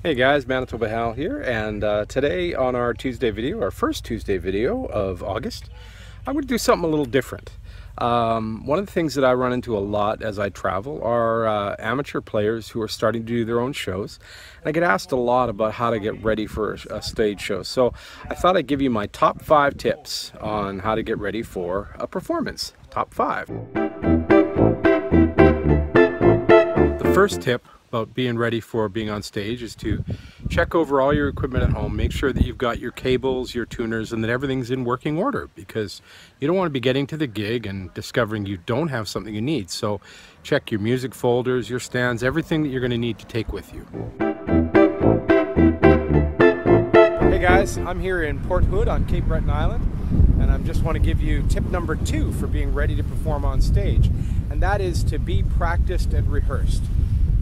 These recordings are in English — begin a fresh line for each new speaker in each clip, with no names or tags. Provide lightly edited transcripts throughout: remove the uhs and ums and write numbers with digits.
Hey guys, Manitoba Hal here, and today on our Tuesday video, our first Tuesday video of August, I'm going to do something a little different. One of the things that I run into a lot as I travel are amateur players who are starting to do their own shows. And I get asked a lot about how to get ready for a stage show. So I thought I'd give you my top 5 tips on how to get ready for a performance. Top 5. The first tip about being ready for being on stage is to check over all your equipment at home. Make sure that you've got your cables, your tuners, and that everything's in working order, because you don't want to be getting to the gig and discovering you don't have something you need. So check your music folders, your stands, everything that you're going to need to take with you. Hey guys, I'm here in Port Hood on Cape Breton Island, and I just want to give you tip number 2 for being ready to perform on stage, and that is to be practiced and rehearsed.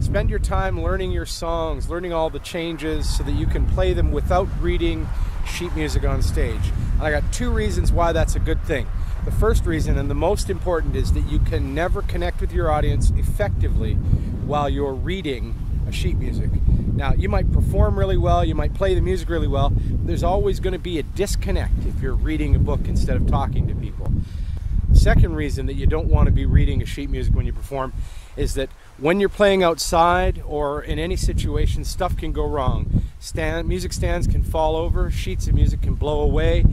Spend your time learning your songs, learning all the changes so that you can play them without reading sheet music on stage. And I got 2 reasons why that's a good thing. The first reason, and the most important, is that you can never connect with your audience effectively while you're reading a sheet music. Now, you might perform really well, you might play the music really well, but there's always going to be a disconnect if you're reading a book instead of talking to people. The second reason that you don't want to be reading a sheet music when you perform is that when you're playing outside or in any situation, stuff can go wrong. Music stands can fall over, sheets of music can blow away,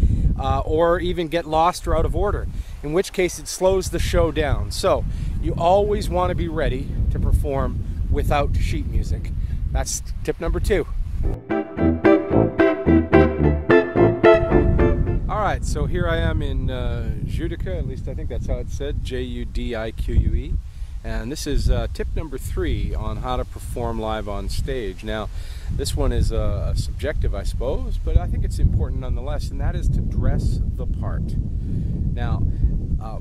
or even get lost or out of order, in which case it slows the show down. So you always want to be ready to perform without sheet music. That's tip number 2. Alright, so here I am in Judique, at least I think that's how it's said, J-U-D-I-Q-U-E. And this is tip number 3 on how to perform live on stage. Now, this one is subjective, I suppose, but I think it's important nonetheless, and that is to dress the part. Now,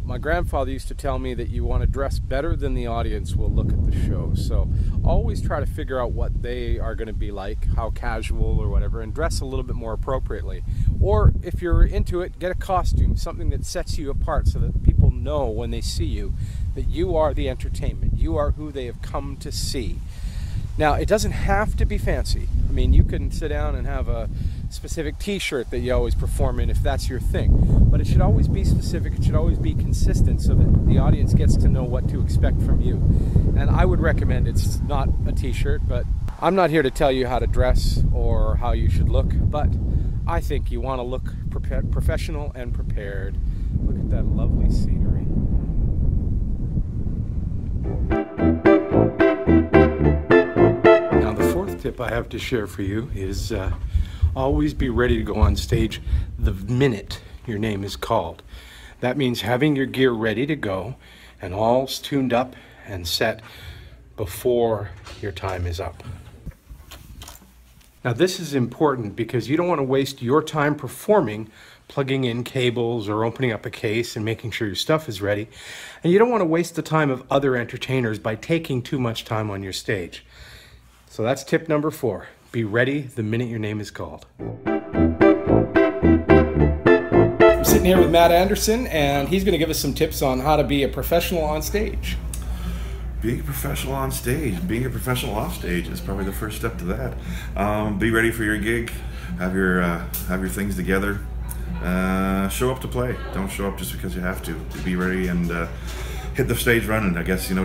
my grandfather used to tell me that you want to dress better than the audience will look at the show. So always try to figure out what they are going to be like, how casual or whatever, and dress a little bit more appropriately. Or if you're into it, get a costume, something that sets you apart so that people know when they see you that you are the entertainment. You are who they have come to see. Now, it doesn't have to be fancy. I mean, you can sit down and have a specific t-shirt that you always perform in if that's your thing. But it should always be specific, it should always be consistent so that the audience gets to know what to expect from you. And I would recommend it's not a t-shirt, but I'm not here to tell you how to dress or how you should look, but I think you want to look professional and prepared. Look at that lovely scenery. Tip I have to share for you is always be ready to go on stage the minute your name is called. That means having your gear ready to go and all tuned up and set before your time is up. Now, this is important because you don't want to waste your time performing plugging in cables or opening up a case and making sure your stuff is ready. And you don't want to waste the time of other entertainers by taking too much time on your stage. So that's tip number 4. Be ready the minute your name is called. I'm sitting here with Matt Anderson, and he's going to give us some tips on how to be a professional on stage.
Being a professional on stage, being a professional off stage is probably the first step to that. Be ready for your gig. Have your things together. Show up to play. Don't show up just because you have to. Be ready and hit the stage running. I guess, you know,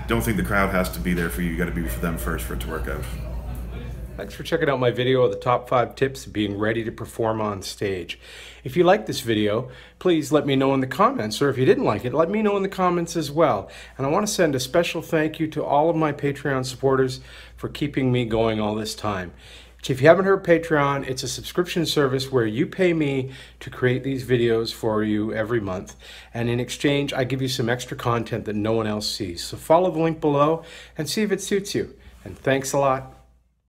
don't think the crowd has to be there for you. You got to be for them first for it to work out.
Thanks for checking out my video of the top 5 tips of being ready to perform on stage. If you liked this video, please let me know in the comments, or if you didn't like it, let me know in the comments as well. And I want to send a special thank you to all of my Patreon supporters for keeping me going all this time. If you haven't heard Patreon, it's a subscription service where you pay me to create these videos for you every month. And in exchange, I give you some extra content that no one else sees. So follow the link below and see if it suits you. And thanks a lot.